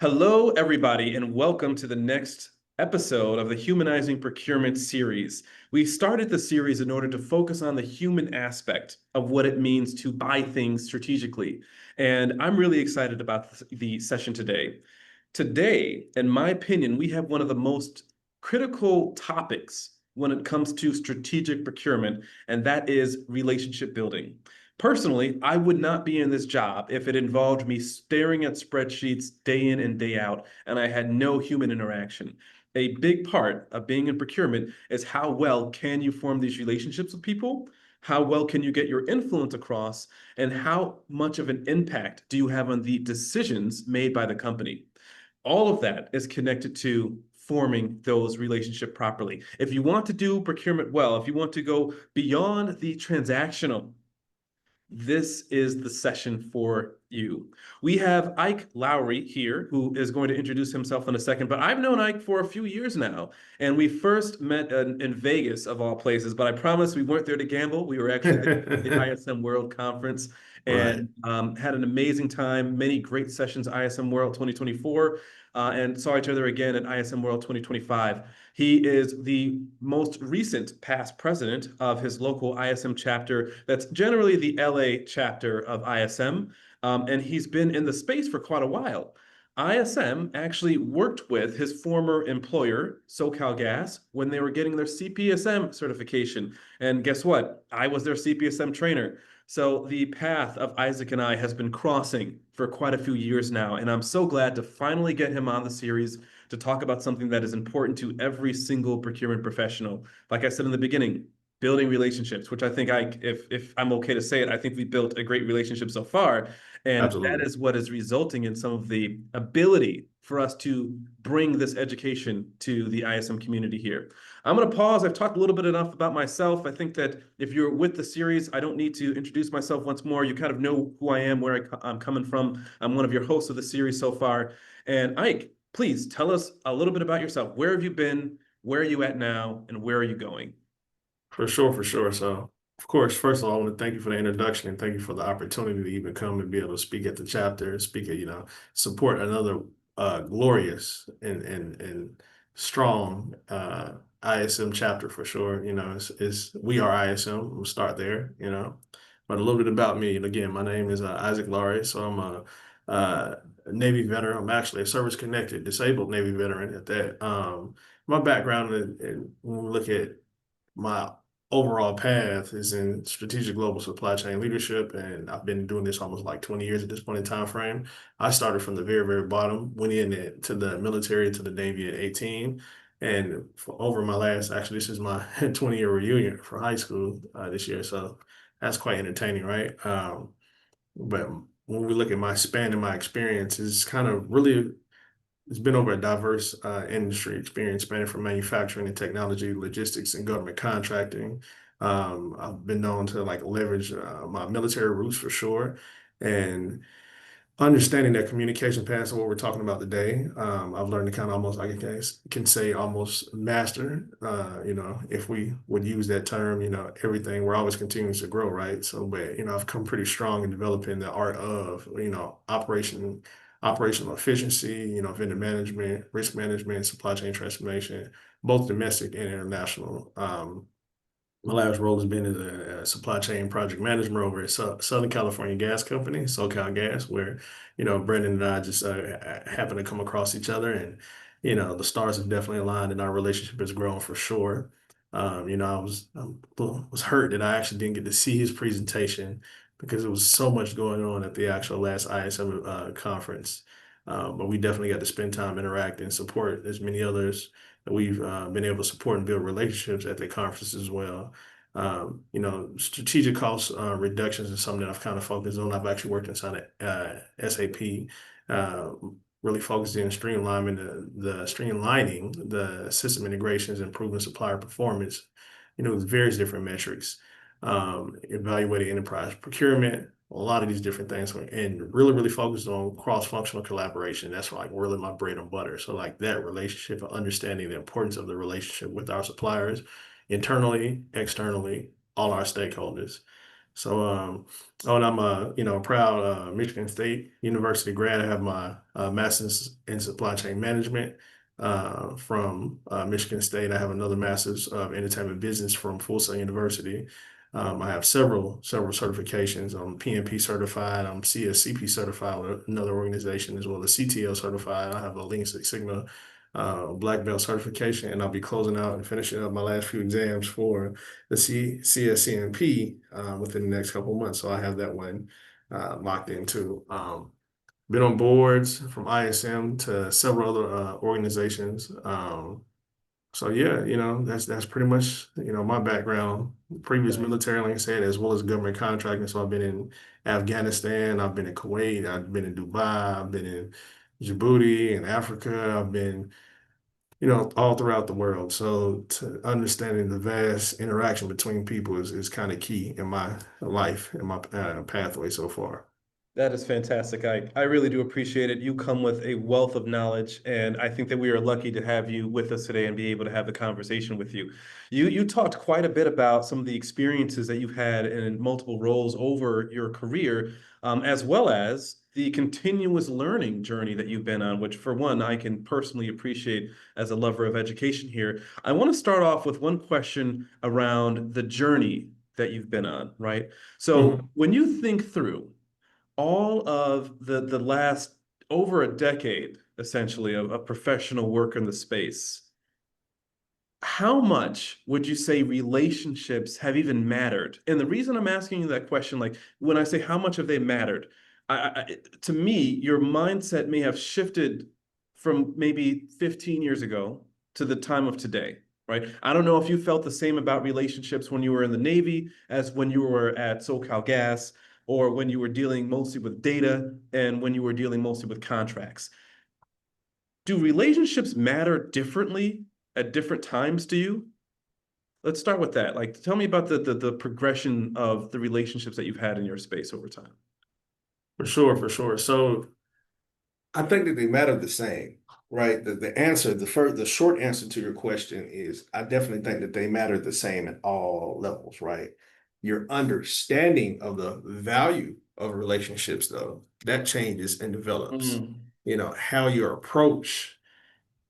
Hello, everybody, and welcome to the next episode of the Humanizing Procurement series. We started the series in order to focus on the human aspect of what it means to buy things strategically. And I'm really excited about the session today. Today, in my opinion, we have one of the most critical topics when it comes to strategic procurement, and that is relationship building. Personally, I would not be in this job if it involved me staring at spreadsheets day in and day out, and I had no human interaction. A big part of being in procurement is how well can you form these relationships with people? How well can you get your influence across? And how much of an impact do you have on the decisions made by the company? All of that is connected to forming those relationship properly. If you want to do procurement well, if you want to go beyond the transactional, this is the session for you. We have Ike Lowry here, who is going to introduce himself in a second, but I've known Ike for a few years now, and we first met in Vegas, of all places, but I promise we weren't there to gamble. We were actually there for the ISM World Conference Right. and had an amazing time, many great sessions at ISM World 2024, and saw each other again at ISM World 2025. He is the most recent past president of his local ISM chapter. That's generally the LA chapter of ISM. And he's been in the space for quite a while. ISM actually worked with his former employer, SoCalGas, when they were getting their CPSM certification. And guess what? I was their CPSM trainer. So the path of Isaac and I has been crossing for quite a few years now. And I'm so glad to finally get him on the series to talk about something that is important to every single procurement professional. Like I said in the beginning, building relationships, which I think if I'm okay to say it, I think we built a great relationship so far. And that Absolutely. is what is resulting in some of the ability for us to bring this education to the ISM community here. I'm going to pause. I've talked a little bit enough about myself. I think that if you're with the series, I don't need to introduce myself once more. You kind of know who I am, where I'm coming from. I'm one of your hosts of the series so far. And Ike, please tell us a little bit about yourself. Where have you been? Where are you at now? And where are you going? For sure, for sure. So, of course, first of all, I want to thank you for the introduction and thank you for the opportunity to even come and be able to speak at the chapter and speak at, support another glorious and strong ISM chapter for sure. It's we are ISM. We'll start there, But a little bit about me. And again, my name is Isaac Laurie. So I'm a Navy veteran. I'm actually a service connected disabled Navy veteran at that. My background, and when we look at my overall path is in strategic global supply chain leadership, and I've been doing this almost like 20 years at this point in time frame. I started from the very, very bottom, went in to the military, to the Navy at 18. And for over my last, actually, this is my 20-year reunion for high school this year. So that's quite entertaining, right? But when we look at my span and my experience, it's kind of really it's been over a diverse industry experience spanning from manufacturing and technology, logistics, and government contracting. I've been known to like leverage my military roots for sure, and understanding that communication paths and what we're talking about today. I've learned to kind of almost, I guess, can say almost master. If we would use that term, everything we're always continuing to grow, right? So, but I've come pretty strong in developing the art of operational efficiency, vendor management, risk management, supply chain transformation, both domestic and international. My last role has been as a supply chain project manager over at Southern California Gas Company, SoCal Gas, where, Brendan and I just happened to come across each other, and, the stars have definitely aligned and our relationship has grown for sure. I was hurt that I actually didn't get to see his presentation because there was so much going on at the actual last ISM conference. But we definitely got to spend time interacting, support as many others that we've been able to support and build relationships at the conference as well. Strategic cost reductions is something that I've kind of focused on. I've actually worked inside SAP, uh, really focused in streamlining the system integrations, improving supplier performance, with various different metrics, evaluating enterprise procurement, a lot of these different things, and really, really focused on cross-functional collaboration. That's like really my bread and butter. So like that relationship, understanding the importance of the relationship with our suppliers, internally, externally, all our stakeholders. So, oh, and I'm a proud Michigan State University grad. I have my master's in supply chain management from Michigan State. I have another master's of entertainment business from Full Sail University. I have several certifications. I'm PMP certified. I'm CSCP certified with another organization as well as CTL certified. I have a Lean Six Sigma black belt certification, and I'll be closing out and finishing up my last few exams for the CSCMP within the next couple of months. So I have that one locked into. Been on boards from ISM to several other organizations. So yeah, that's pretty much my background. Previous Nice. military, like I said, as well as government contracting. So I've been in Afghanistan, I've been in Kuwait, I've been in Dubai, I've been in Djibouti and Africa. I've been all throughout the world. So to understanding the vast interaction between people is kind of key in my life and my pathway so far. That is fantastic. I really do appreciate it. You come with a wealth of knowledge, and I think that we are lucky to have you with us today and be able to have the conversation with you. You talked quite a bit about some of the experiences that you've had in multiple roles over your career, as well as the continuous learning journey that you've been on, which for one, I can personally appreciate as a lover of education here. I want to start off with one question around the journey that you've been on, right? So Mhm. when you think through all of the last over a decade, essentially, of professional work in the space, how much would you say relationships have even mattered? And the reason I'm asking you that question, like when I say how much have they mattered, to me, your mindset may have shifted from maybe 15 years ago to the time of today, right? I don't know if you felt the same about relationships when you were in the Navy as when you were at SoCal Gas, or when you were dealing mostly with data and when you were dealing mostly with contracts. Do relationships matter differently at different times to you? Let's start with that. Like, tell me about the progression of the relationships that you've had in your space over time. For sure, for sure. So I think that they matter the same, right? The short answer to your question is I definitely think that they matter the same at all levels, right? Your understanding of the value of relationships, though, that changes and develops. Mm, How your approach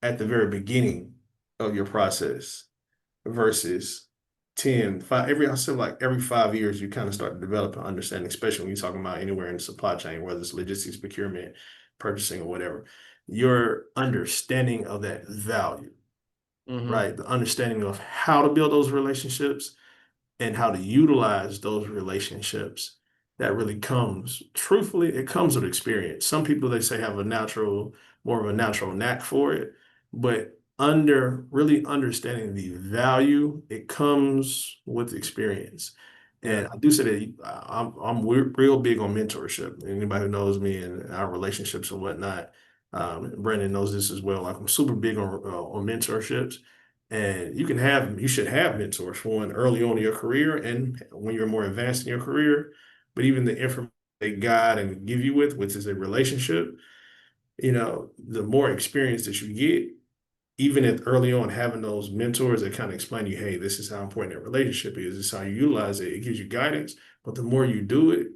at the very beginning of your process versus I said like every 5 years, you kind of start to develop an understanding, especially when you're talking about anywhere in the supply chain, whether it's logistics, procurement, purchasing, or whatever. Your understanding of that value, hmm. right? The understanding of how to build those relationships and how to utilize those relationships, that really comes truthfully, it comes with experience. Some people, they say, have more of a natural knack for it, but under really understanding the value, it comes with experience. Yeah. And I do say that real big on mentorship. Anybody who knows me and our relationships and whatnot, Brandon knows this as well. Like, I'm super big on mentorships, and you should have mentors for one early on in your career and when you're more advanced in your career. But even the information they guide and give you with, which is a relationship, the more experience that you get, even if early on having those mentors that kind of explain to you, hey, this is how important that relationship is, this is how you utilize it, it gives you guidance. But the more you do it,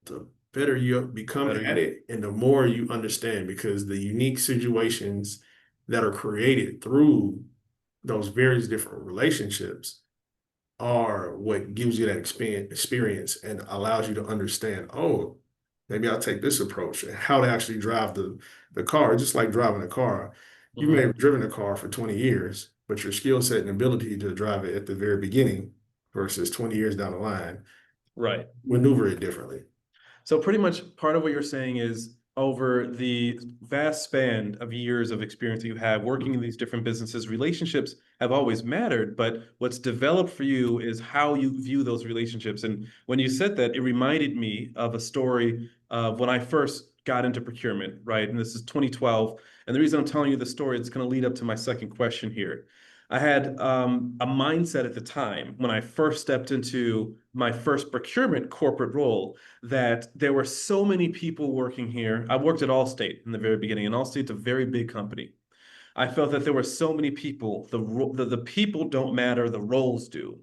the better you become Better at you. it and the more you understand, because the unique situations that are created through those various different relationships are what gives you that experience and allows you to understand, oh, maybe I'll take this approach and how to actually drive the car. Just like driving a car. You may Hmm. have driven a car for 20 years, but your skill set and ability to drive it at the very beginning versus 20 years down the line, Right. maneuver it differently. So pretty much part of what you're saying is over the vast span of years of experience that you have working in these different businesses, relationships have always mattered, but what's developed for you is how you view those relationships. And when you said that, it reminded me of a story of when I first got into procurement, right? And this is 2012. And the reason I'm telling you the story is going to lead up to my second question here. I had a mindset at the time when I first stepped into my first procurement corporate role that there were so many people working here. I worked at Allstate in the very beginning, and Allstate's a very big company. I felt that there were so many people. The people don't matter, the roles do.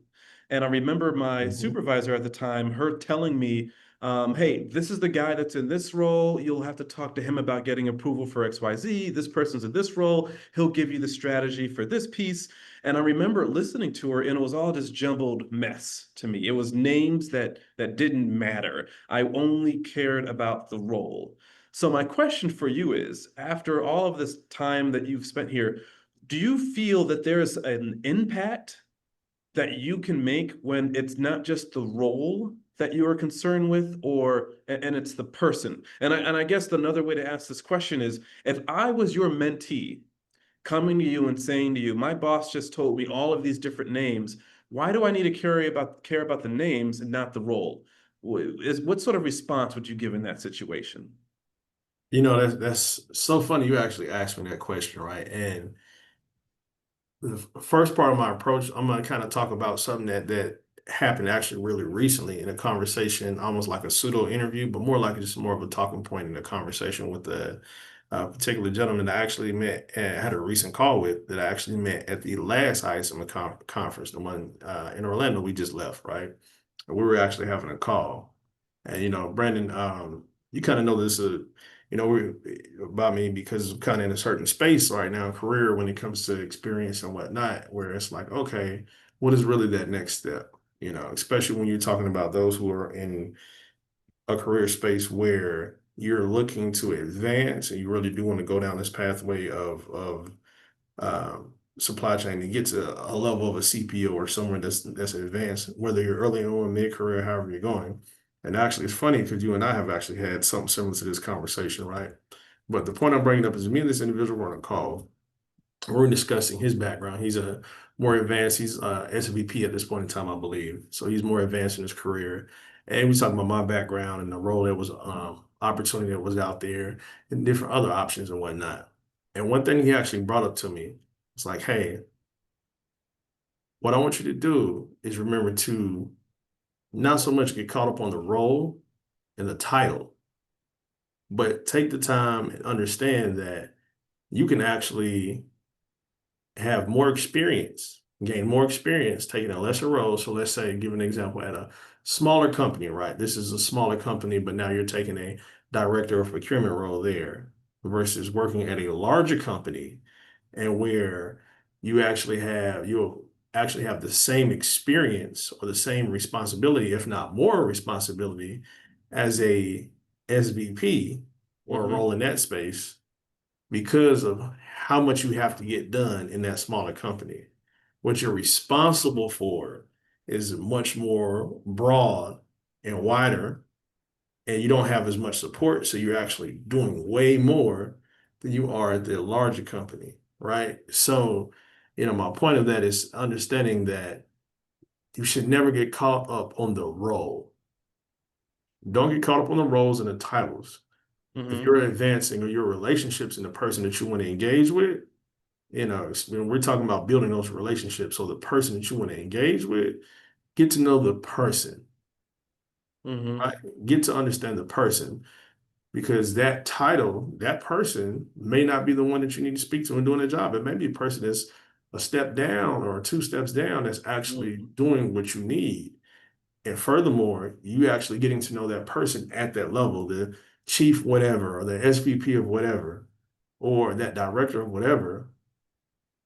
And I remember my Mhm. supervisor at the time, her telling me, hey, this is the guy that's in this role. You'll have to talk to him about getting approval for XYZ. This person's in this role. He'll give you the strategy for this piece. And I remember listening to her, and it was all this jumbled mess to me. It was names that didn't matter. I only cared about the role. So my question for you is, after all of this time that you've spent here, do you feel that there's an impact that you can make when it's not just the role that you are concerned with, or and it's the person? And I guess another way to ask this question is, if I was your mentee coming to you and saying to you, my boss just told me all of these different names, why do I need to care about the names and not the role? What sort of response would you give in that situation? You know, that's so funny you actually asked me that question, right? And the first part of my approach, I'm gonna kind of talk about something that happened actually really recently in a conversation, almost like a pseudo interview, but more like just more of a talking point in a conversation with a, particular gentleman that I actually met and had a recent call with that I actually met at the last ISM conference, the one in Orlando we just left, right? And we were actually having a call, and Brandon, you kind of know this. About me because I'm kind of in a certain space right now, career when it comes to experience and whatnot, where it's like, okay, what is really that next step? Especially when you're talking about those who are in a career space where you're looking to advance and you really do want to go down this pathway of supply chain and get to a level of a CPO or somewhere that's advanced, whether you're early on, mid-career, however you're going. And actually, it's funny because you and I have actually had something similar to this conversation, right? But the point I'm bringing up is me and this individual were on a call. We're discussing his background. He's a more advanced. He's SVP at this point in time, I believe. So he's more advanced in his career. And we talking about my background and the role that was opportunity that was out there and different other options and whatnot. And one thing he actually brought up to me was like, hey, what I want you to do is remember to not so much get caught up on the role and the title, but take the time and understand that you can actually have more experience, gain more experience taking a lesser role. So let's say, give an example at a smaller company, right? This is a smaller company, but now you're taking a director of procurement role there versus working at a larger company and where you'll actually have the same experience or the same responsibility, if not more responsibility, as a SVP or a Mm-hmm. role in that space because of how much you have to get done in that smaller company. What you're responsible for is much more broad and wider, and you don't have as much support. So you're actually doing way more than you are at the larger company, right? So, my point of that is understanding that you should never get caught up on the role. Don't get caught up on the roles and the titles. If Mm-hmm. you're advancing or your relationships and the person that you want to engage with, when we're talking about building those relationships, so the person that you want to engage with, get to know the person, Mm-hmm. right? Get to understand the person because that title, that person may not be the one that you need to speak to and doing the job. It may be a person that's a step down or two steps down that's actually Mm-hmm. doing what you need. And furthermore, you actually getting to know that person at that level, the chief whatever, or the SVP of whatever, or that director of whatever,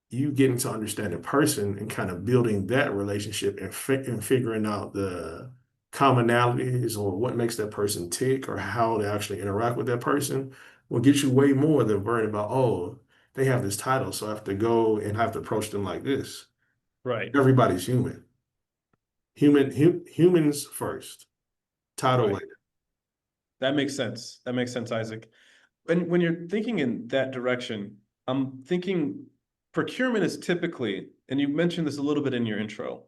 you getting to understand the person and kind of building that relationship and figuring out the commonalities or what makes that person tick or how to actually interact with that person will get you way more than worrying about, oh, they have this title, so I have to go and have to approach them like this. Right. Everybody's human. Humans first, title Right. later. That makes sense. That makes sense, Isaac. When you're thinking in that direction, I'm thinking procurement is typically, and you mentioned this a little bit in your intro,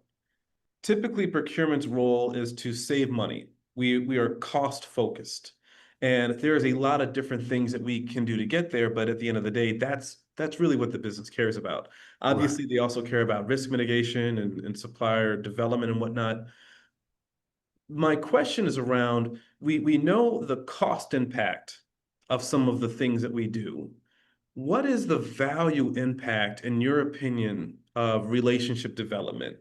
typically procurement's role is to save money. We are cost focused. And there's a lot of different things that we can do to get there, but at the end of the day, that's really what the business cares about. Right. Obviously, they also care about risk mitigation and supplier development and whatnot. My question is around, we know the cost impact of some of the things that we do. What is the value impact, in your opinion, of relationship development?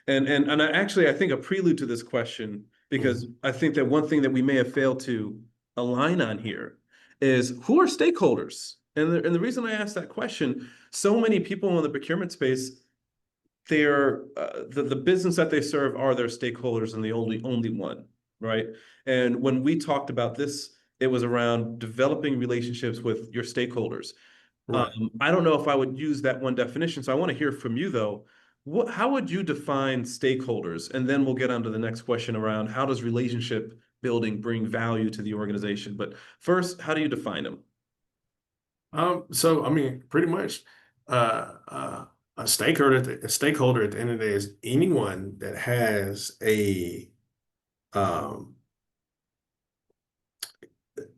And I think a prelude to this question, Mhm. because I think that one thing that we may have failed to align on here is who are stakeholders? And the reason I asked that question, so many people in the procurement space, they're the business that they serve are their stakeholders and the only one, right? And when we talked about this, it was around developing relationships with your stakeholders. Right. I don't know if I would use that one definition, so I want to hear from you though. How would you define stakeholders? And then we'll get on to the next question around how does relationship building bring value to the organization? But first, how do you define them? So I mean, pretty much, uh, uh, a stakeholder at the end of the day is anyone that has um,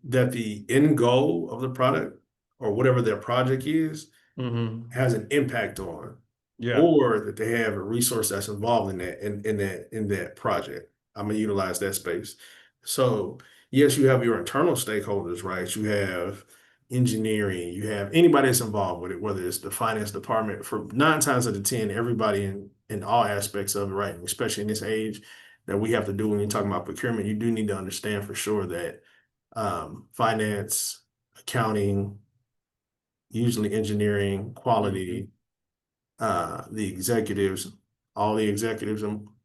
that the end goal of the product or whatever their project is Hmm. has an impact on, Yeah. or that they have a resource that's involved in that project. I'm gonna utilize that space. So yes, you have your internal stakeholders, right? You have engineering, you have anybody that's involved with it, whether it's the finance department. For 9 times out of 10, everybody in all aspects of it, right? And especially in this age that we have to do when you're talking about procurement, you do need to understand for sure that finance, accounting, usually engineering, Hmm. quality, the executives, all the executives,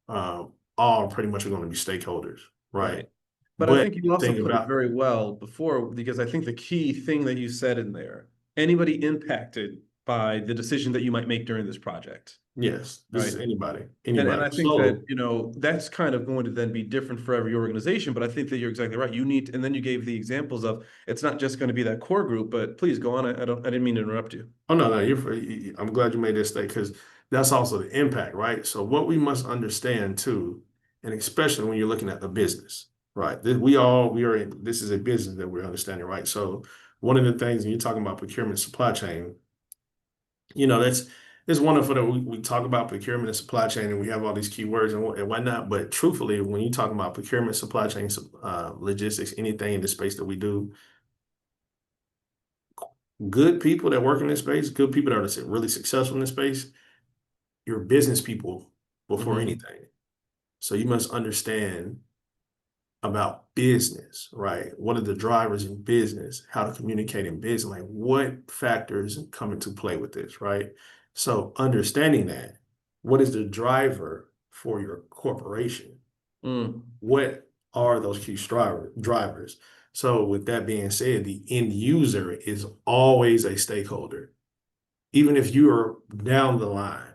uh, all pretty much are going to be stakeholders, right? Right. But I But think you also think put it about, very well before, because I think the key thing that you said in there, anybody impacted by the decision that you might make during this project, yes, this is right? anybody, And anybody. I think that, So, that's kind of going to then be different for every organization, but I think that you're exactly right. You need, and then you gave the examples of it's not just going to be that core group, but please go on. I didn't mean to interrupt you. oh no, no, I'm glad you made this state because that's also the impact, right? So what we must understand too, and especially when you're looking at the business, right? This is a business that we're understanding, right? So one of the things when you're talking about procurement supply chain, that's it's wonderful that we talk about procurement and supply chain and we have all these keywords and whatnot. But truthfully, when you talk about procurement, supply chain, logistics, anything in the space that we do, good people that work in this space, good people that are really successful in this space, you're business people before Hmm. anything. So you must understand about business, right? What are the drivers in business? How to communicate in business? Like what factors come into play with this, right? So understanding that, what is the driver for your corporation? Mm, What are those key drivers? So with that being said, the end user is always a stakeholder, even if you are down the line,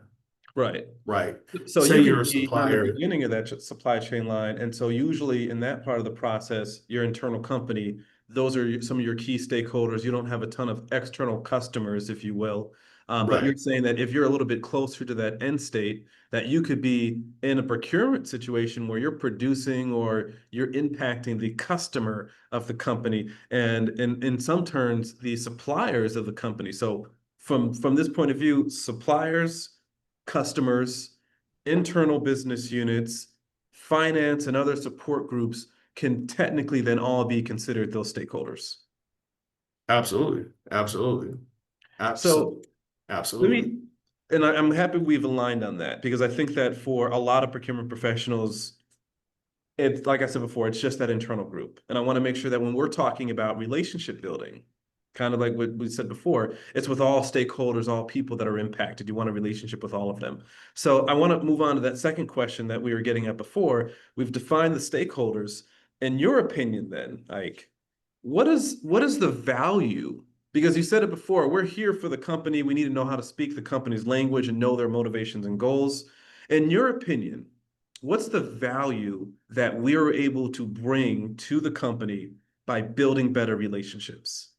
right. right? So Say you you're could a be on the supplier, beginning of that supply chain line. And so usually in that part of the process, your internal company, those are some of your key stakeholders. You don't have a ton of external customers, if you will. But right? you're saying that if you're a little bit closer to that end state, that you could be in a procurement situation where you're producing or you're impacting the customer of the company and in some turns, the suppliers of the company. So from this point of view, suppliers, customers, internal business units, finance, and other support groups can technically then all be considered those stakeholders. Absolutely, absolutely, absolutely, So let absolutely. me, and I'm happy we've aligned on that because I think that for a lot of procurement professionals, it's like I said before, it's just that internal group. And I want to make sure that when we're talking about relationship building, kind of like what we said before, it's with all stakeholders, all people that are impacted. You want a relationship with all of them. So I want to move on to that second question that we were getting at before. We've defined the stakeholders. In your opinion, then, Ike, what is the value? Because you said it before, we're here for the company. We need to know how to speak the company's language and know their motivations and goals. In your opinion, what's the value that we're able to bring to the company by building better relationships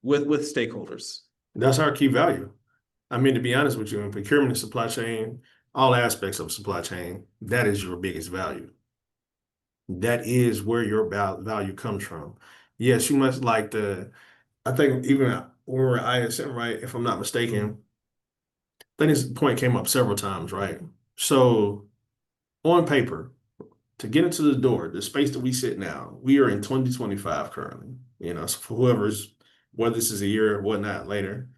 with stakeholders? That's our key value. I mean, to be honest with you, in procurement and supply chain, all aspects of supply chain, that is your biggest value. That is where your value comes from. Yes, you must like I think even when we're at ISM, right? If I'm not Mm. mistaken, I think this point came up several times, right? So on paper, to get into the door, the space that we sit now, we are in 2025 currently. So for whether this is a year or whatnot later,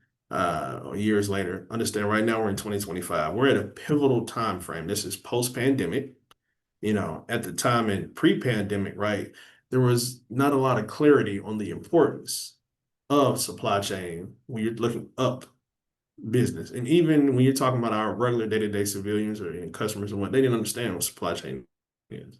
years later. Understand right now we're in 2025. We're at a pivotal time frame. This is post-pandemic. At the time in pre-pandemic, right, there was not a lot of clarity on the importance of supply chain when you're looking up business. And even when you're talking about our regular day-to-day civilians or customers and what, they didn't understand what supply chain is.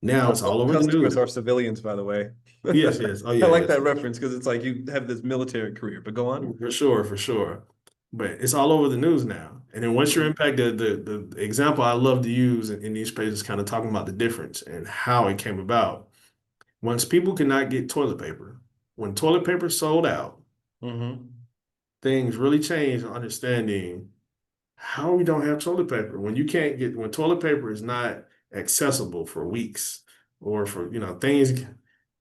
Now it's all All over the customers news. are civilians, by the way. Yes, yes. Oh, I yeah, like yes. that reference because it's like you have this military career, but go on. For sure, for sure. But it's all over the news now. And then once you're Mhm. impacted, the example I love to use in these pages, kind of talking about the difference and how it came about. Once people could not get toilet paper, when toilet paper sold out, Mhm. things really changed on understanding how we don't have toilet paper. When toilet paper is not accessible for weeks or for, things,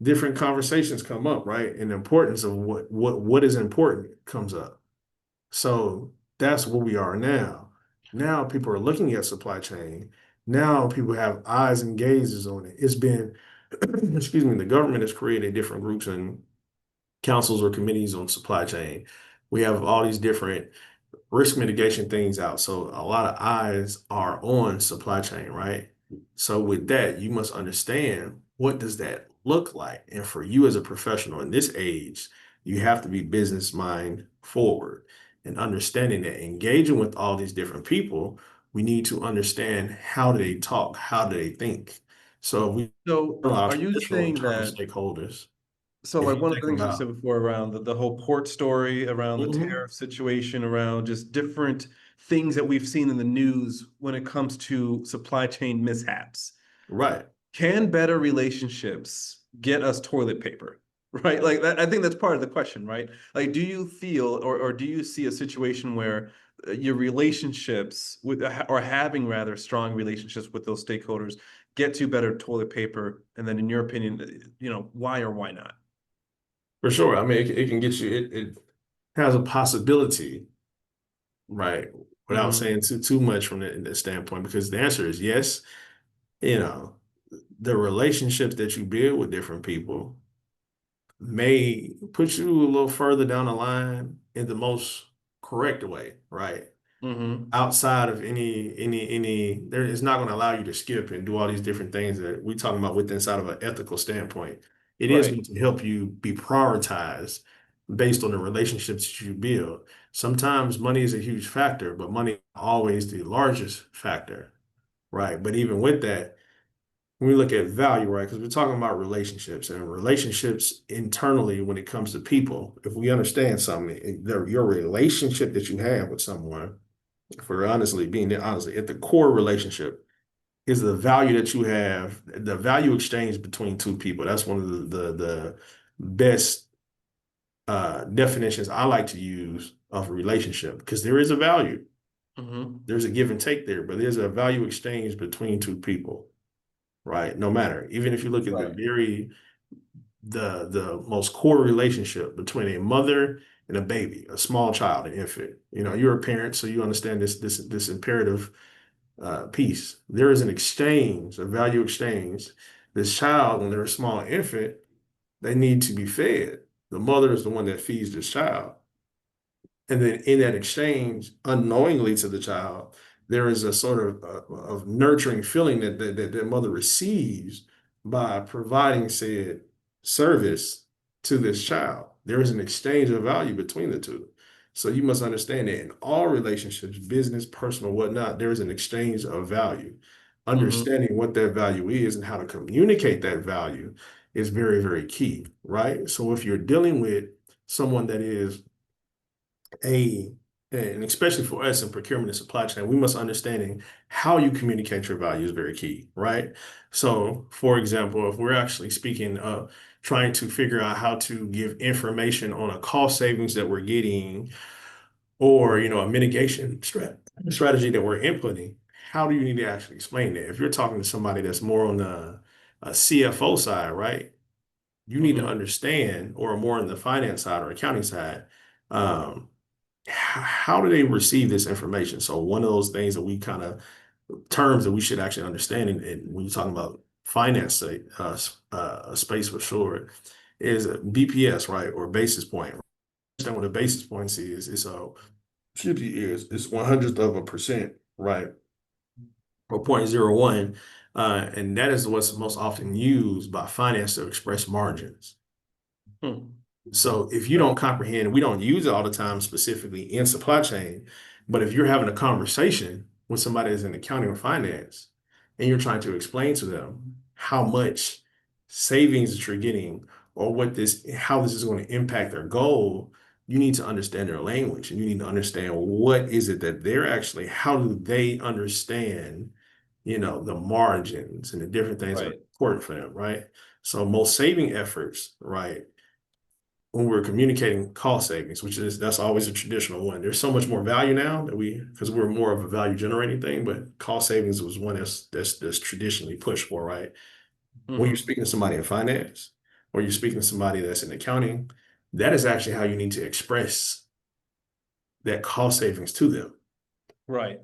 different conversations come up, right? And the importance of what is important comes up. So that's where we are now. Now people are looking at supply chain. Now people have eyes and gazes on it. It's been, excuse me, the government has created different groups and councils or committees on supply chain. We have all these different risk mitigation things out. So a lot of eyes are on supply chain, right? So with that, you must understand, what does that look like? And for you as a professional in this age, you have to be business mind forward and understanding that engaging with all these different people, we need to understand, how do they talk? How do they think? So if we So allow are you traditional saying internal that stakeholders, so if like you one of think the things you about, said before around the whole port story, around the Mhm. tariff situation, around just different things that we've seen in the news when it comes to supply chain mishaps. Right, Can better relationships get us toilet paper? Right? Like that, I think that's part of the question, right? Like, do you feel or do you see a situation where your relationships with or having rather strong relationships with those stakeholders get you better toilet paper? And then in your opinion, why or why not? for sure. I mean, it can get you. It has a possibility, right? Without Hmm. saying too much from the standpoint, because the answer is yes. You know, the relationships that you build with different people may put you a little further down the line in the most correct way, right? Hmm. Outside of any there, it's not going to allow you to skip and do all these different things that we talking about within inside of an ethical standpoint. It is Right. going to help you be prioritized based on the relationships that you build. Sometimes money is a huge factor, but money is always the largest factor, right? But even with that, when we look at value, right? Because we're talking about relationships, and relationships internally when it comes to people. If we understand something, your relationship that you have with someone, for honestly being honestly at the core relationship, is the value that you have, the value exchange between two people. That's one of the best definitions I like to use of a relationship, because there is a value, Hmm. there's a give and take there, but there's a value exchange between two people, right? No matter, even if you look at Right. the most core relationship between a mother and a baby, a small child, an infant. You're a parent, so you understand this imperative piece. There is an exchange, a value exchange. This child, when they're a small infant, they need to be fed. The mother is the one that feeds this child. And then in that exchange, unknowingly to the child, there is a sort of nurturing feeling that mother receives by providing said service to this child. There is an exchange of value between the two. So you must understand that in all relationships, business, personal, whatnot, there is an exchange of value. Hmm. Understanding what that value is and how to communicate that value is very, very key, right? So if you're dealing with someone that is a and especially for us in procurement and supply chain, we must understanding how you communicate your value is very key, right? So, for example, if we're actually speaking of trying to figure out how to give information on a cost savings that we're getting, or a mitigation strategy that we're implementing, how do you need to actually explain that? If you're talking to somebody that's more on the CFO side, right? You need to Hmm. understand, or more on the finance side or accounting side, um, how do they receive this information? So one of those things that we kind of terms that we should actually understand, and when you're talking about finance, space for sure, is BPS, right, or basis point. what a basis points is. It's a 50 is it's 100th of a percent, right? Or 0.01. And that is what's most often used by finance to express margins. Hmm. So if you Right. don't comprehend, we don't use it all the time specifically in supply chain, but if you're having a conversation with somebody that's in accounting or finance and you're trying to explain to them how much savings that you're getting or how this is going to impact their goal, you need to understand their language and you need to understand what is it that how do they understand, the margins and the different things that are Right. important for them, right? So most saving efforts, right? When we're communicating cost savings, that's always a traditional one. There's so much more value now because we're more of a value generating thing, but cost savings was one that's traditionally pushed for, right? When you're Hmm. speaking to somebody in finance or you're speaking to somebody that's in accounting, that is actually how you need to express that cost savings to them. Right.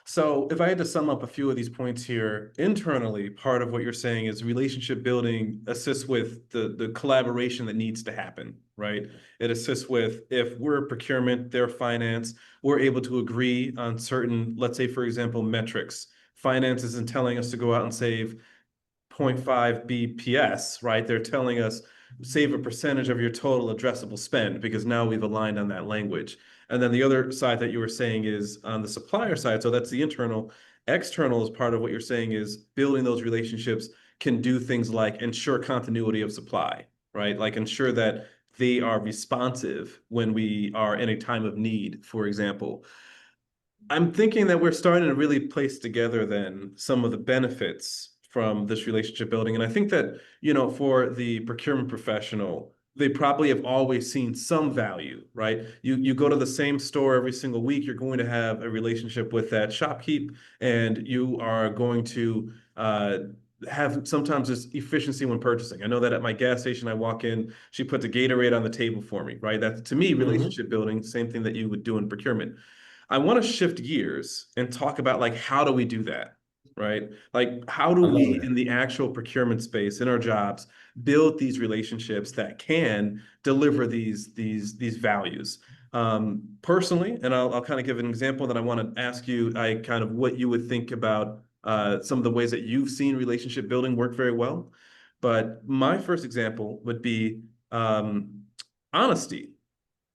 So if I had to sum up a few of these points here, internally, part of what you're saying is relationship building assists with the collaboration that needs to happen, right? It assists with if we're procurement, they're finance, we're able to agree on certain, let's say, for example, metrics. Finance isn't telling us to go out and save zero point 0.5 BPS, right? They're telling us save a percentage of your total addressable spend because now we've aligned on that language. And then the other side that you were saying is on the supplier side. So that's the internal. External is part of what you're saying is building those relationships can do things like ensure continuity of supply, right? Like ensure that they are responsive when we are in a time of need, for example. I'm thinking that we're starting to really place together then some of the benefits from this relationship building. And I think that, for the procurement professional, they probably have always seen some value, right? You go to the same store every single week, you're going to have a relationship with that shopkeep, and you are going to have sometimes this efficiency when purchasing. I know that at my gas station, I walk in, she puts a Gatorade on the table for me, right? That's to me Mhm. relationship building, same thing that you would do in procurement. I want to shift gears and talk about like how do we do that, right? Like how do I love we that. in the actual procurement space in our jobs build these relationships that can deliver these values. Personally, and I'll kind of give an example that I want to ask you, I kind of what you would think about some of the ways that you've seen relationship building work very well. But my first example would be honesty,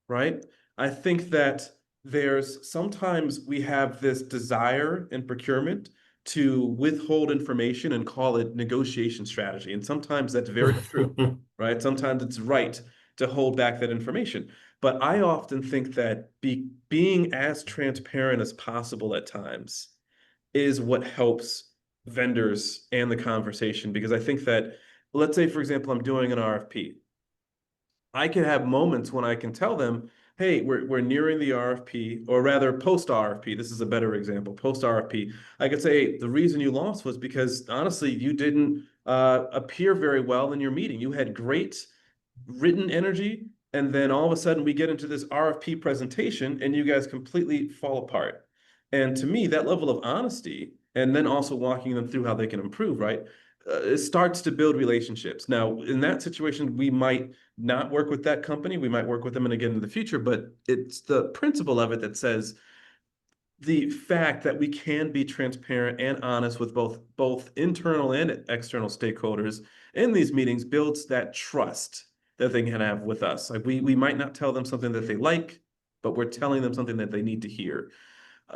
right? I think that there's sometimes we have this desire in procurement to withhold information and call it negotiation strategy. And sometimes that's very true, right? Sometimes it's right to hold back that information. But I often think that being as transparent as possible at times is what helps vendors and the conversation. Because I think that, let's say, for example, I'm doing an RFP. I can have moments when I can tell them, hey, we're nearing the RFP, or rather post RFP. This is a better example. Post RFP, I could say, hey, the reason you lost was because honestly, you didn't appear very well in your meeting. You had great written energy, and then all of a sudden we get into this RFP presentation, and you guys completely fall apart. And to me, that level of honesty, and then also walking them through how they can improve, right? It starts to build relationships. Now, in that situation, we might not work with that company. We might work with them and again in the future, but it's the principle of it that says the fact that we can be transparent and honest with both internal and external stakeholders in these meetings builds that trust that they can have with us. Like we might not tell them something that they like, but we're telling them something that they need to hear.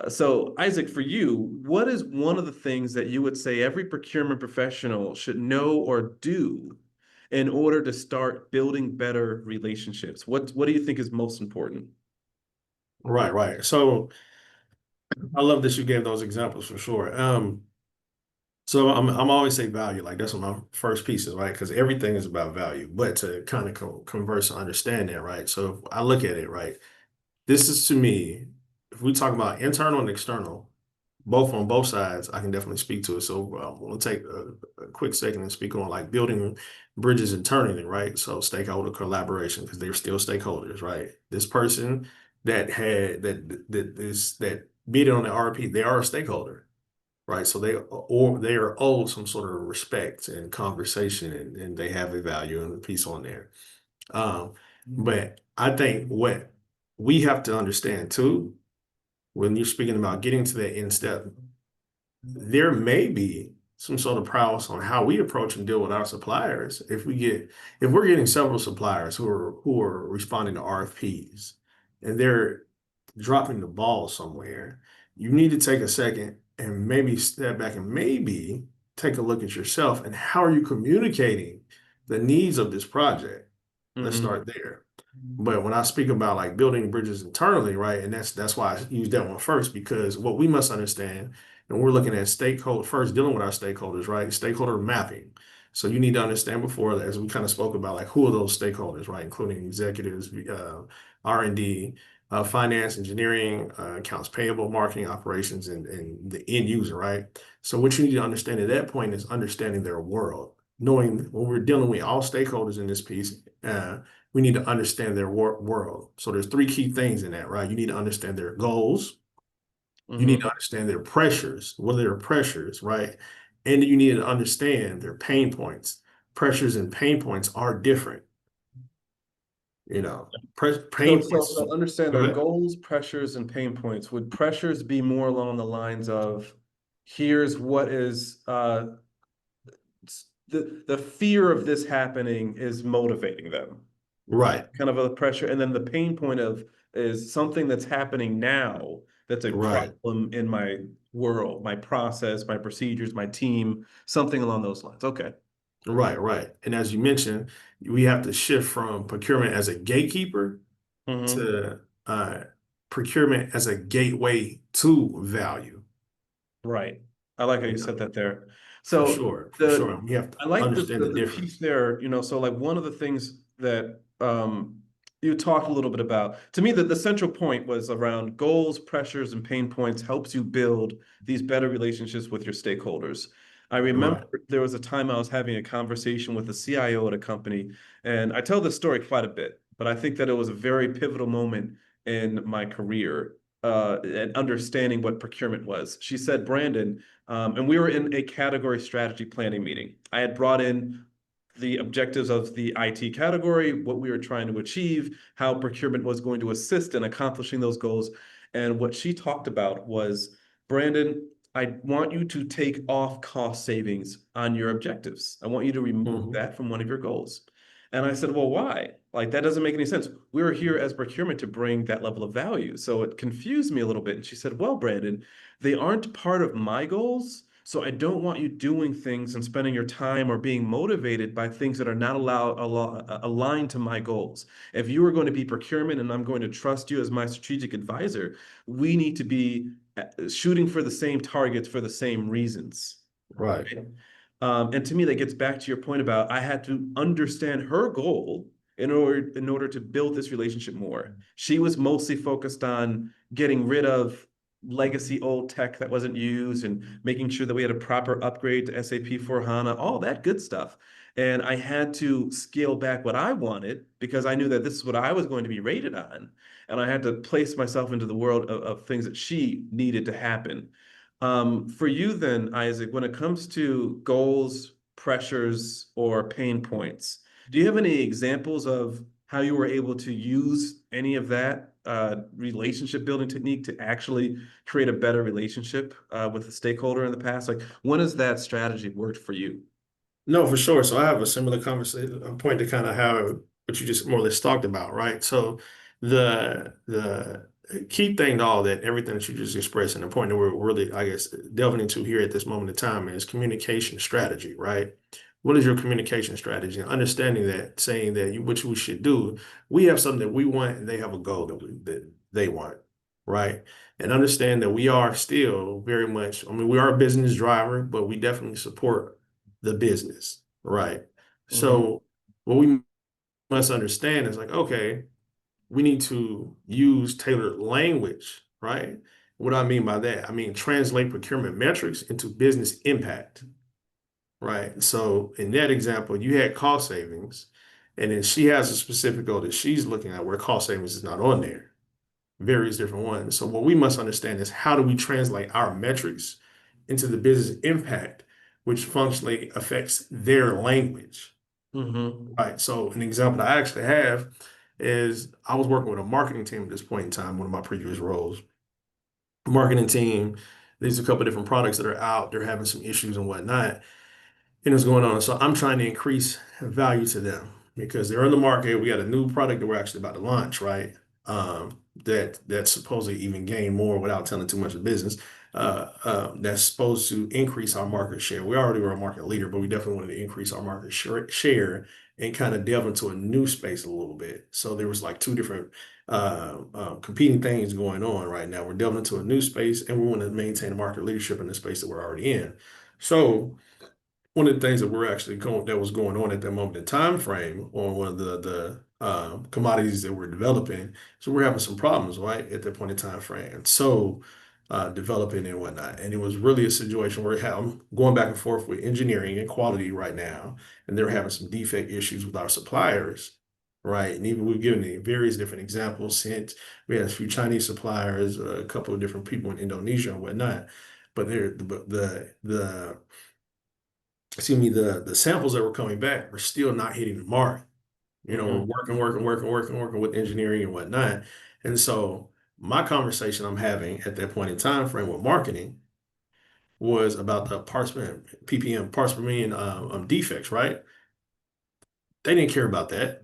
So, Isaac, for you, what is one of the things that you would say every procurement professional should know or do in order to start building better relationships? What do you think is most important? Right, right. So I love that you gave those examples for sure. So I'm always say value, like that's what my first piece is, right? Because everything is about value, but to kind of converse and understand that, right? So if I look at it, right? This is to me, if we talk about internal and external, both on both sides, I can definitely speak to it. So we'll take a quick second and speak on like building bridges internally, right? So stakeholder collaboration, because they're still stakeholders, right? This person that bid on the RP, they are a stakeholder, right? So they are owed some sort of respect and conversation, and they have a value and a piece on there. But I think we have to understand too, when you're speaking about getting to that end step, there may be some sort of prowess on how we approach and deal with our suppliers. If we're getting several suppliers who are responding to RFPs and they're dropping the ball somewhere, you need to take a second and maybe step back and maybe take a look at yourself and how are you communicating the needs of this project? Let's Hmm. start there. But when I speak about like building bridges internally, right, and that's why I use that one first, because what we must understand, and we're looking at stakeholder first, dealing with our stakeholders, right? Stakeholder mapping. So you need to understand before, as we kind of spoke about, like who are those stakeholders, right? Including executives, R&D, finance, engineering, accounts payable, marketing, operations, and the end user, right? So what you need to understand at that point is understanding their world, knowing when we're dealing with all stakeholders in this piece. We need to understand their world. So there's three key things in that, right? You need to understand their goals. You need to Hmm. understand their pressures. What are their pressures, right? And you need to understand their pain points. Pressures and pain points are different. So, Pain so, points. so understand Go their ahead. goals, pressures, and pain points. Would pressures be more along the lines of, here's what is the fear of this happening is motivating them, Right, kind of a pressure, and then the pain point of is something that's happening now that's a right, problem in my world, my process, my procedures, my team, something along those lines. Okay. right. And as you mentioned, we have to shift from procurement as a gatekeeper Hmm. to procurement as a gateway to value. Right. I like how You you said know, that there. for So sure, for sure. the And we have to I like understand the the piece difference. there, so like one of the things that you talked a little bit about. To me, the central point was around goals, pressures, and pain points helps you build these better relationships with your stakeholders. I remember Right. there was a time I was having a conversation with the CIO at a company, and I tell this story quite a bit, but I think that it was a very pivotal moment in my career and understanding what procurement was. She said, Brandon, and we were in a category strategy planning meeting. I had brought in the objectives of the IT category, what we were trying to achieve, how procurement was going to assist in accomplishing those goals. And what she talked about was, Brandon, I want you to take off cost savings on your objectives. I want you to remove Hmm. that from one of your goals. And I said, well, why? Like, that doesn't make any sense. We were here as procurement to bring that level of value. So it confused me a little bit. And she said, well, Brandon, they aren't part of my goals. So I don't want you doing things and spending your time or being motivated by things that are not aligned to my goals. If you are going to be procurement and I'm going to trust you as my strategic advisor, we need to be shooting for the same targets for the same reasons. Right. Right? And to me, that gets back to your point about I had to understand her goal in order to build this relationship more. She was mostly focused on getting rid of legacy old tech that wasn't used and making sure that we had a proper upgrade to SAP for HANA, all that good stuff. And I had to scale back what I wanted because I knew that this is what I was going to be rated on. And I had to place myself into the world of things that she needed to happen. For you then, Isaac, when it comes to goals, pressures, or pain points, do you have any examples of how you were able to use any of that relationship building technique to actually create a better relationship with the stakeholder in the past? Like, when has that strategy worked for you? No, for sure. So I have a similar conversation, a point to kind of have what you just more or less talked about, right? So the key thing to all that, everything that you just expressed, and the point that we're really, I guess, delving into here at this moment in time is communication strategy, right? What is your communication strategy? And understanding that, saying that what we should do, we have something that we want, and they have a goal that they want, right? And understand that we are still very much, I mean, we are a business driver, but we definitely support the business, right? Hmm. So what we must understand is like, okay, we need to use tailored language, right? What do I mean by that? I mean, translate procurement metrics into business impact, right? So in that example, you had cost savings, and then she has a specific goal that she's looking at where cost savings is not on there, various different ones. So what we must understand is how do we translate our metrics into the business impact, which functionally affects their language. Hmm. Right. So an example I actually have is I was working with a marketing team at this point in time, one of my previous roles. Marketing team, there's a couple of different products that are out, they're having some issues and whatnot, and it's going on. So I'm trying to increase value to them because they're in the market. We got a new product that we're actually about to launch, right? That's supposed to even gain more without telling too much of business. That's supposed to increase our market share. We already were a market leader, but we definitely wanted to increase our market share and kind of delve into a new space a little bit. So there was like two different competing things going on right now. We're delving into a new space, and we want to maintain market leadership in the space that we're already in. So one of the things that we're actually going that was going on at that moment in time frame on one of the commodities that we're developing, so we're having some problems right at that point in time frame. So developing and whatnot, and it was really a situation where I'm going back and forth with engineering and quality right now, and they're having some defect issues with our suppliers. Right. And even we've given the various different examples since we had a few Chinese suppliers, a couple of different people in Indonesia and whatnot. But the excuse me, the samples that were coming back were still not hitting the mark. You know, Mm-hmm. we're working with engineering and whatnot. And so my conversation I'm having at that point in time frame with marketing was about the parts per ppm, parts per million defects, right? They didn't care about that.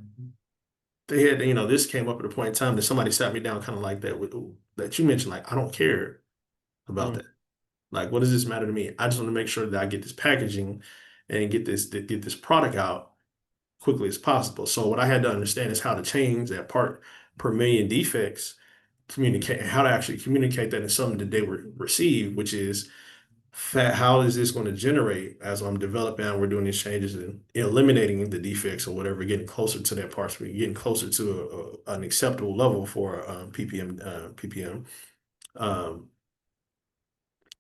They had, this came up at a point in time that somebody sat me down kind of like that with that you mentioned, like, I don't care about that. Like, what does this matter to me? I just want to make sure that I get this packaging and get this product out quickly as possible. So what I had to understand is how to change that part per million defects, communicate how to actually communicate that in something that they receive, which is how is this going to generate as I'm developing and we're doing these changes and eliminating the defects or whatever, getting closer to that parts, getting closer to an acceptable level for ppm. Um,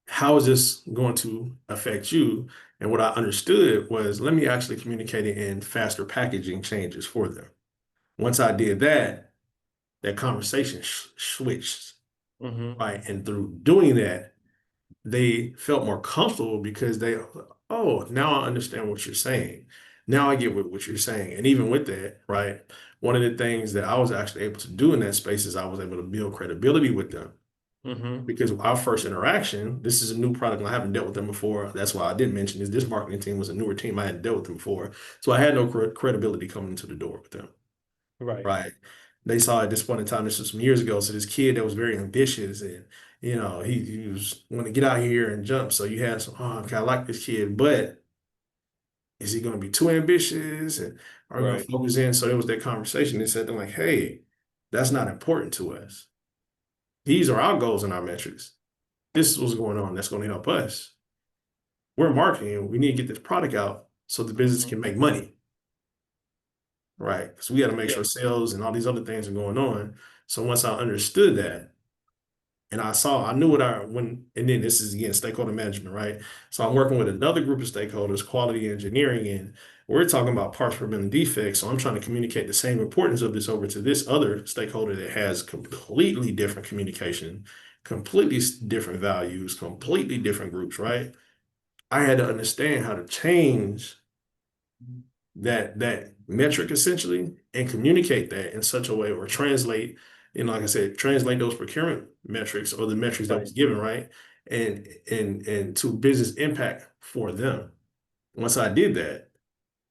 how is this going to affect you? And what I understood was let me actually communicate it in faster packaging changes for them. Once I did that, that conversation switched, Mm-hmm. right? And through doing that, they felt more comfortable because oh, now I understand what you're saying. Now I get what you're saying. And even with that, right? One of the things that I was actually able to do in that space is I was able to build credibility with them Mm-hmm. because our first interaction, this is a new product and I haven't dealt with them before. That's why I didn't mention this marketing team was a newer team. I hadn't dealt with them before. So I had no credibility coming into the door with them, Right. right? They saw at this point in time, this was some years ago. So this kid that was very ambitious and, he was want to get out here and jump. So you had some, oh, okay, I like this kid, but is he going to be too ambitious? And are we going to Right. focus in? So there was that conversation. They said, they're like, hey, that's not important to us. These are our goals and our metrics. This is what's going on. That's going to help us. We're marketing. We need to get this product out so the business Mm-hmm. can make money, right? Because we got to make Yeah. sure sales and all these other things are going on. So once I understood that, and I knew and then this is again stakeholder management, right? So I'm working with another group of stakeholders, quality engineering, and we're talking about parts per million defects. So I'm trying to communicate the same importance of this over to this other stakeholder that has completely different communication, completely different values, completely different groups, right? I had to understand how to change that metric essentially and communicate that in such a way or translate, like I said, translate those procurement metrics or the metrics that Right. was given, right? And to business impact for them. Once I did that,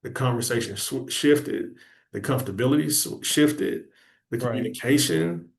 the conversation shifted, the comfortability shifted, the Right. communication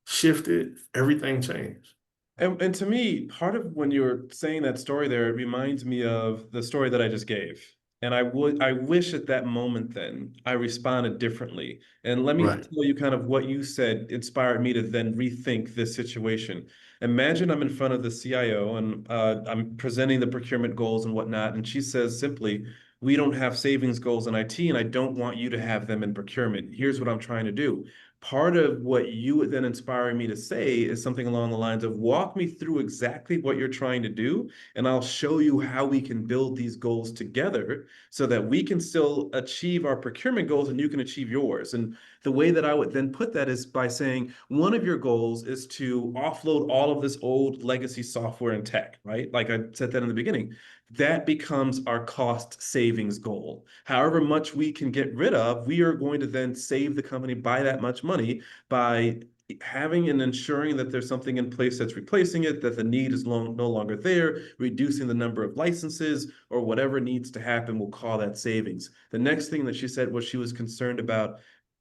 shifted, everything changed. And to me, part of when you were saying that story there, it reminds me of the story that I just gave. And I wish at that moment then I responded differently. And let me Right. tell you kind of what you said inspired me to then rethink this situation. Imagine I'm in front of the CIO and I'm presenting the procurement goals and whatnot, and she says simply, "We don't have savings goals in IT, and I don't want you to have them in procurement. Here's what I'm trying to do." Part of what you would then inspire me to say is something along the lines of walk me through exactly what you're trying to do, and I'll show you how we can build these goals together so that we can still achieve our procurement goals and you can achieve yours. And the way that I would then put that is by saying one of your goals is to offload all of this old legacy software and tech, right? Like I said that in the beginning. that becomes our cost savings goal. However much we can get rid of, we are going to then save the company by that much money by having and ensuring that there's something in place that's replacing it, that the need is no longer there, reducing the number of licenses or whatever needs to happen, we'll call that savings. The next thing that she said was she was concerned about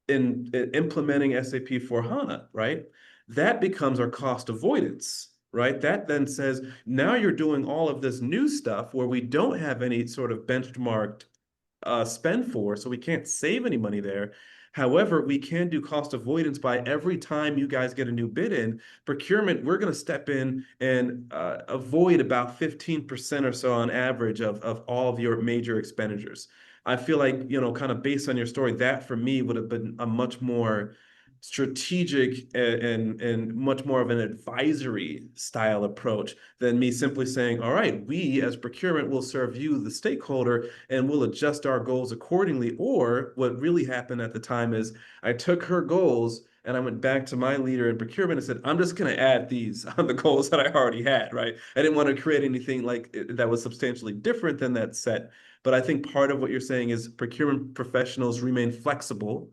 in implementing SAP for HANA, right? That becomes our cost avoidance, right? That then says, now you're doing all of this new stuff where we don't have any sort of benchmarked spend for, so we can't save any money there. However, we can do cost avoidance by every time you guys get a new bid in procurement, we're going to step in and avoid about 15% or so on average of all of your major expenditures. I feel like, kind of based on your story, that for me would have been a much more strategic and much more of an advisory style approach than me simply saying, all right, we as procurement will serve you, the stakeholder, and we'll adjust our goals accordingly. Or what really happened at the time is I took her goals and I went back to my leader in procurement and said, I'm just going to add these on the goals that I already had, right? I didn't want to create anything like that was substantially different than that set. But I think part of what you're saying is procurement professionals remain flexible.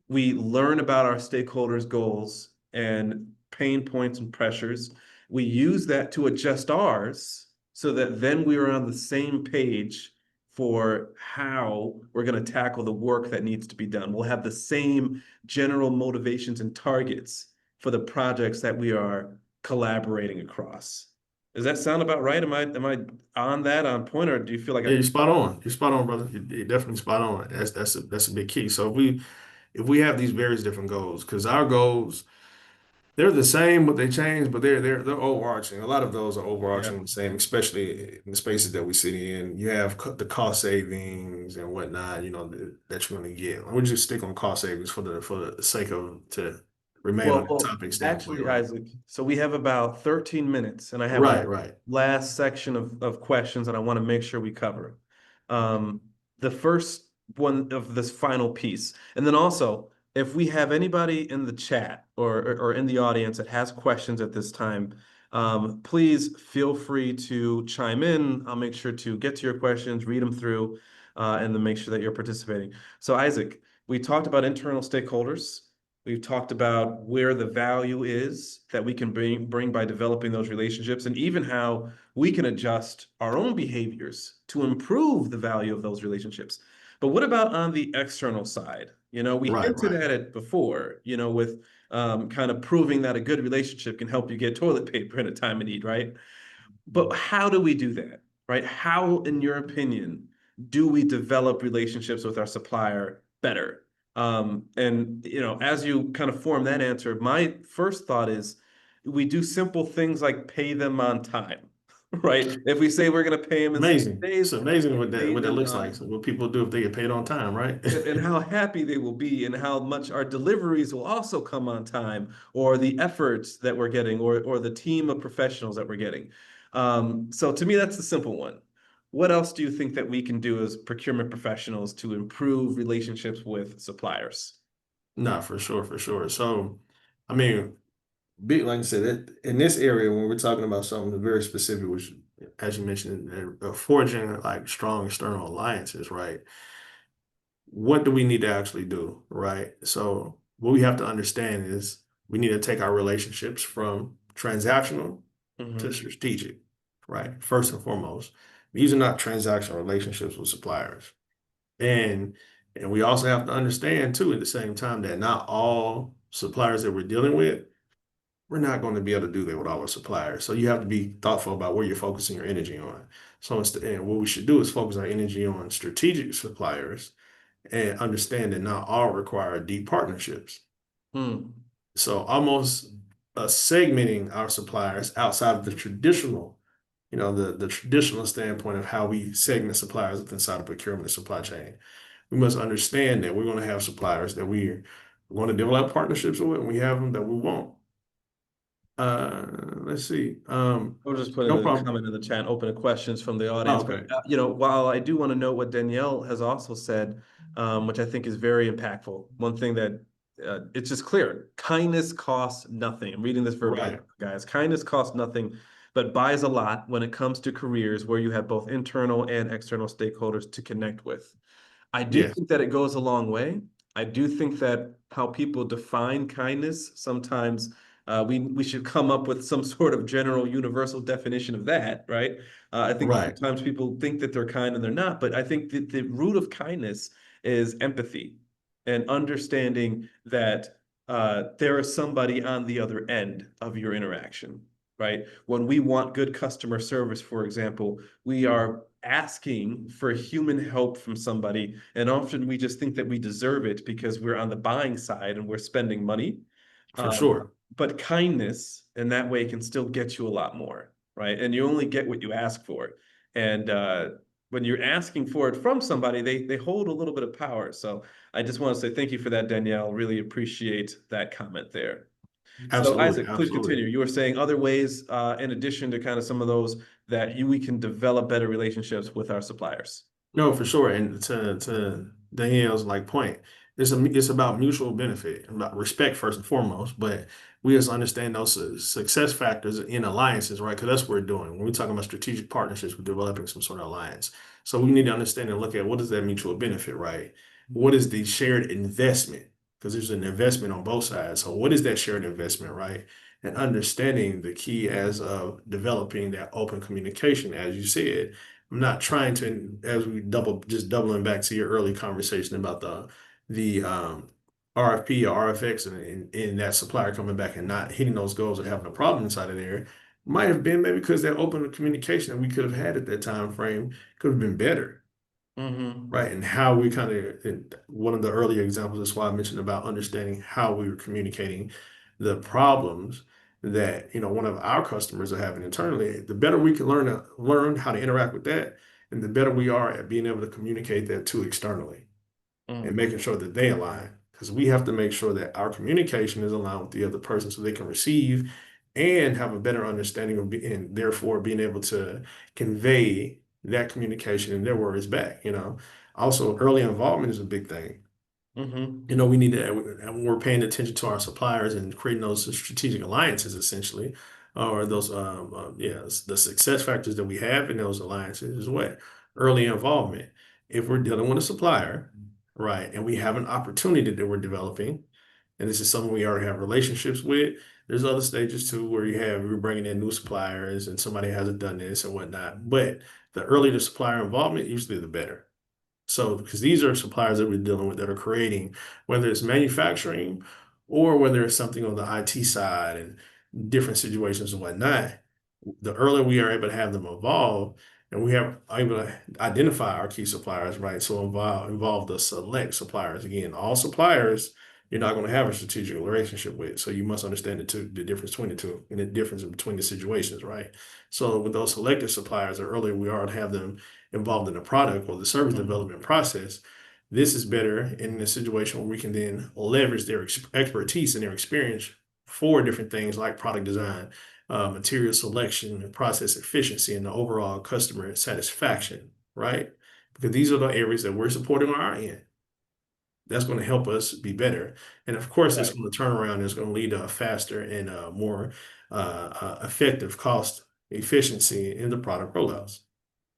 We learn about our stakeholders' goals and pain points and pressures. We use that to adjust ours so that then we are on the same page for how we're going to tackle the work that needs to be done. We'll have the same general motivations and targets for the projects that we are collaborating across. Does that sound about right? Am I on that on point, or do you feel like Yeah, I? you're spot on. You're spot on, brother. You're definitely spot on. That's a big key. So if we have these various different goals, because our goals they're the same, but they change, but they're overarching. A lot of those are Yeah. overarching the same, especially in the spaces that we sit in. You have the cost savings and whatnot, that you're going to get. We'll just stick on cost savings for the sake of to remain on the Well, topic standpoint, actually, right? Isaac, so we have about 13 minutes, and I have a Right, right. last section of questions that I want to make sure we cover. Um, the first one of this final piece, and then also, if we have anybody in the chat or in the audience that has questions at this time, please feel free to chime in. I'll make sure to get to your questions, read them through, and then make sure that you're participating. So, Isaac, we talked about internal stakeholders. We've talked about where the value is that we can bring by developing those relationships, and even how we can adjust our own behaviors to improve the value of those relationships. But what about on the external side? We Right, hinted right. at it before, with kind of proving that a good relationship can help you get toilet paper in a time of need, right? But how do we do that, right? How, in your opinion, do we develop relationships with our supplier better? And as you kind of form that answer, my first thought is we do simple things like pay them on time, right? If we say we're going to pay them in 7 Amazing. It's days, amazing we pay what that them looks like. on So what people do if they get paid on time, right? and how happy they will be and how much our deliveries will also come on time or the efforts that we're getting or the team of professionals that we're getting. So to me, that's the simple one. What else do you think that we can do as procurement professionals to improve relationships with suppliers? No, for sure, for sure. So, I mean, big like I said, in this area when we're talking about something very specific, which, as you mentioned, forging like strong external alliances, right? What do we need to actually do, right? So, what we have to understand is we need to take our relationships from transactional to Hmm. strategic, right? First and foremost, these are not transactional relationships with suppliers. And and we also have to understand too at the same time that not all suppliers that we're dealing with, we're not going to be able to do that with all our suppliers. So you have to be thoughtful about where you're focusing your energy on. So instead, and what we should do is focus our energy on strategic suppliers and understand that not all require deep partnerships. Hmm. So almost segmenting our suppliers outside of the traditional, the traditional standpoint of how we segment suppliers inside of procurement and supply chain. We must understand that we're going to have suppliers that we're going to develop partnerships with, and we have them that we won't. Let's see. We'll just put in No a problem. comment in the chat, open to questions from the Oh, audience. But okay. while I do want to note what Danielle has also said, which I think is very impactful. One thing that it's just clear: kindness costs nothing. I'm reading this verbatim, Right. guys. Kindness costs nothing. but buys a lot when it comes to careers where you have both internal and external stakeholders to connect with. I do Yes, think that it goes a long way. I do think that how people define kindness sometimes we should come up with some sort of general universal definition of that, right? I think right, sometimes people think that they're kind and they're not, but I think that the root of kindness is empathy and understanding that there is somebody on the other end of your interaction, right? When we want good customer service, for example, we are asking for human help from somebody, and often we just think that we deserve it because we're on the buying side and we're spending money. for Um, sure. but kindness in that way can still get you a lot more, right? And you only get what you ask for. And when you're asking for it from somebody, they hold a little bit of power. So I just want to say thank you for that, Danielle. Really appreciate that comment there. So Absolutely, Isaac, please absolutely. continue. You were saying other ways, in addition to kind of some of those, that we can develop better relationships with our suppliers. No, for sure. And to Danielle's like point, it's about mutual benefit, about respect first and foremost. But we just understand those success factors in alliances, right? Because that's what we're doing. When we're talking about strategic partnerships, we're developing some sort of alliance. So we need to understand and look at what is that mutual benefit, right? What is the shared investment? Because there's an investment on both sides. So what is that shared investment, right? And understanding the key as of developing that open communication, as you said. I'm not trying to, as we just doubling back to your early conversation about the RFP or RFX and that supplier coming back and not hitting those goals or having a problem inside of there. Might have been maybe because that open communication that we could have had at that time frame could have been better, Mm-hmm. right? And how we kind of, one of the earlier examples, that's why I mentioned about understanding how we were communicating the problems that, one of our customers are having internally. The better we can learn how to interact with that, and the better we are at being able to communicate that to externally and making sure that they align. Because we have to make sure that our communication is aligned with the other person so they can receive and have a better understanding and therefore being able to convey that communication and their words back. Also, early involvement is a big thing. Mm-hmm. We need to, when we're paying attention to our suppliers and creating those strategic alliances, essentially, or those, yeah, the success factors that we have in those alliances is what? Early involvement. If we're dealing with a supplier, right, and we have an opportunity that we're developing, and this is something we already have relationships with, there's other stages too where we're bringing in new suppliers and somebody hasn't done this and whatnot. But the earlier the supplier involvement, usually the better. So, because these are suppliers that we're dealing with that are creating, whether it's manufacturing or whether it's something on the IT side and different situations and whatnot, the earlier we are able to have them evolve and we have able to identify our key suppliers, right? So involve the select suppliers. Again, all suppliers you're not going to have a strategic relationship with. So you must understand the difference between the two and the difference between the situations, right? So with those selected suppliers, the earlier we are to have them involved in the product or the service Mm-hmm. development process, this is better in a situation where we can then leverage their expertise and their experience for different things like product design, material selection, and process efficiency, and the overall customer satisfaction, right? Because these are the areas that we're supporting on our end. That's going to help us be better. And of course, it's Right. going to turn around. It's going to lead to a faster and more effective cost efficiency in the product rollouts,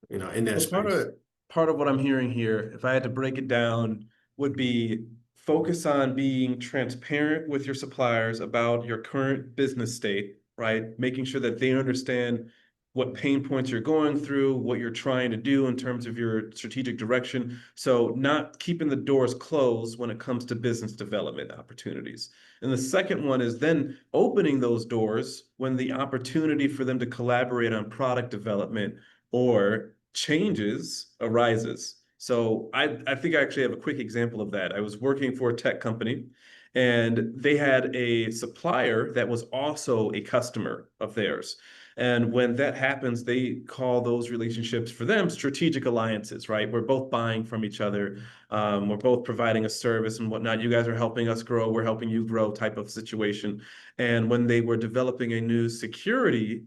in that So space. part of what I'm hearing here, if I had to break it down, would be focus on being transparent with your suppliers about your current business state, right? Making sure that they understand what pain points you're going through, what you're trying to do in terms of your strategic direction. So not keeping the doors closed when it comes to business development opportunities. And the second one is then opening those doors when the opportunity for them to collaborate on product development or changes arises. So I think I actually have a quick example of that. I was working for a tech company and they had a supplier that was also a customer of theirs. And when that happens, they call those relationships for them strategic alliances, right? We're both buying from each other. We're both providing a service and whatnot. You guys are helping us grow. We're helping you grow type of situation. And when they were developing a new security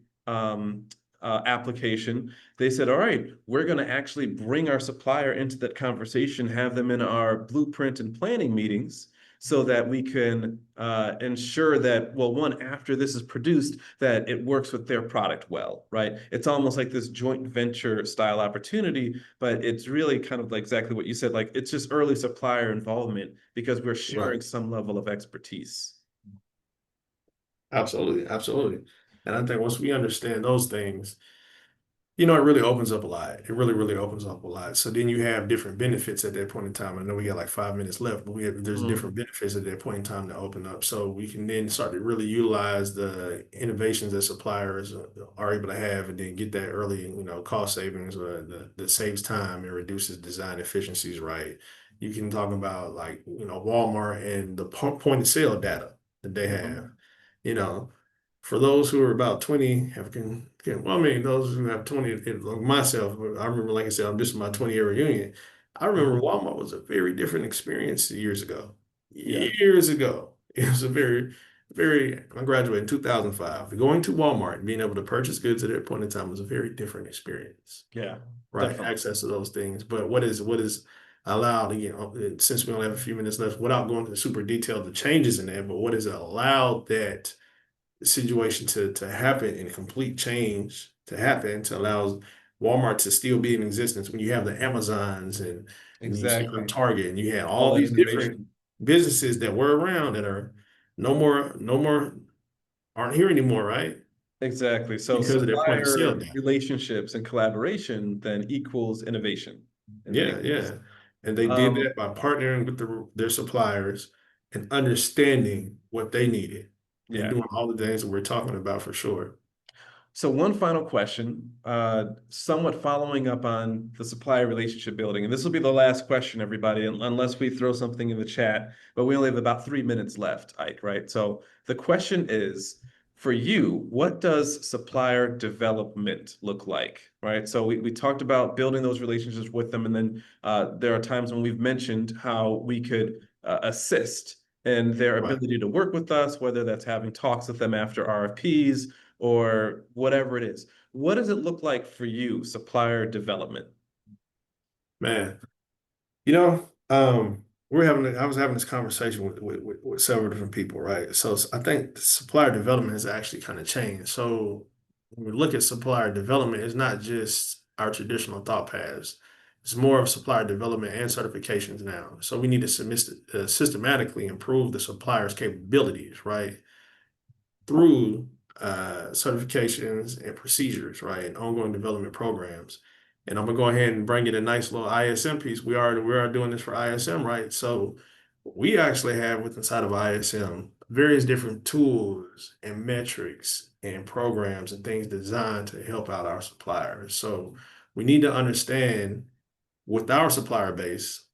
application, they said, all right, we're going to actually bring our supplier into that conversation, have them in our blueprint and planning meetings so that we can ensure that, well, one, after this is produced, that it works with their product well, right? It's almost like this joint venture style opportunity, but it's really kind of like exactly what you said, like it's just early supplier involvement because we're Right. sharing some level of expertise. Absolutely. Absolutely. And I think once we understand those things, it really opens up a lot. It really, really opens up a lot. So then you have different benefits at that point in time. I know we got like 5 minutes left, but there's Mhm. different benefits at that point in time to open up. So we can then start to really utilize the innovations that suppliers are able to have, and then get that early, cost savings, or that saves time and reduces design efficiencies. Right. You can talk about, like, Walmart and the point of sale data that they have. Mhm. You know, for those who are about 20, well, I mean, those who have 20, like myself, I remember, like I said, this is my 20-year reunion. I remember Mhm. Walmart was a very different experience years ago. Yeah, Years ago. It was a very, very, I graduated in 2005. Going to Walmart and being able to purchase goods at that point in time was a very different experience. yeah, Right. definitely. Access to those things. But what is allowed, again, since we only have a few minutes left, without going into super detail, the changes in that, but what is allowed that situation to happen, and complete change to happen, to allow Walmart to still be in existence when you have the Amazons, and you still have Exactly. Target, and you had All all that these different innovation. businesses that were around that are no more, aren't here anymore, right? Exactly. So Because of their point of sale supplier data. relationships and collaboration then equals innovation in many Yeah, ways. yeah. And they did Um, that by partnering with their suppliers and understanding what they needed, and yeah. doing all the things that we're talking about for sure. So one final question, somewhat following up on the supplier relationship building, and this will be the last question, everybody, unless we throw something in the chat, but we only have about 3 minutes left, Ike, right? So the question is, for you, what does supplier development look like, right? So we talked about building those relationships with them, and then there are times when we've mentioned how we could assist in their Right. ability to work with us, whether that's having talks with them after RFPs, or whatever it is. What does it look like for you, supplier development? Man. You know, I was having this conversation with several different people, right? So I think supplier development has actually kind of changed. So when we look at supplier development, it's not just our traditional thought paths. It's more of supplier development and certifications now. So we need to systematically improve the supplier's capabilities, right? Through certifications and procedures, right, and ongoing development programs. And I'm gonna go ahead and bring in a nice little ISM piece. We are doing this for ISM, right? So we actually have, with inside of ISM, various different tools and metrics and programs and things designed to help out our suppliers. So we need to understand, with our supplier base,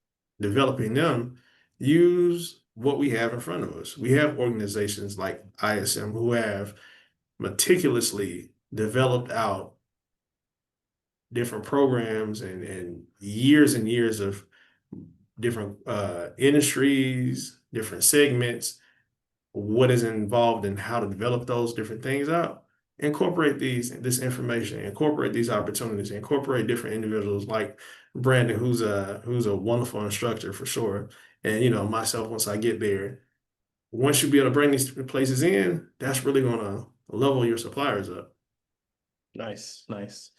developing them, use what we have in front of us. We have organizations like ISM who have meticulously developed out different programs, and years of different industries, different segments, what is involved in how to develop those different things out. Incorporate this information, incorporate these opportunities, incorporate different individuals like Brandon, who's a wonderful instructor for sure. And myself, once I get there, once you be able to bring these places in, that's really gonna level your suppliers up. Nice, nice.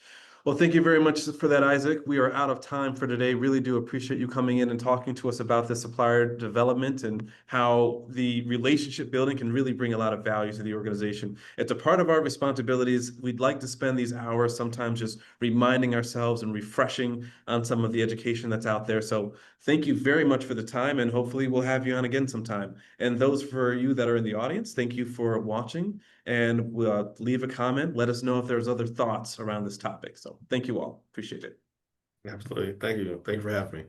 Well, thank you very much for that, Isaac. We are out of time for today. Really do appreciate you coming in and talking to us about the supplier development and how the relationship building can really bring a lot of value to the organization. It's a part of our responsibilities. We'd like to spend these hours sometimes just reminding ourselves and refreshing on some of the education that's out there. So thank you very much for the time, and hopefully we'll have you on again sometime. And those for you that are in the audience, thank you for watching, and we'll leave a comment. Let us know if there's other thoughts around this topic. So thank you all. Appreciate it. Absolutely. Thank you. Thank you for having me.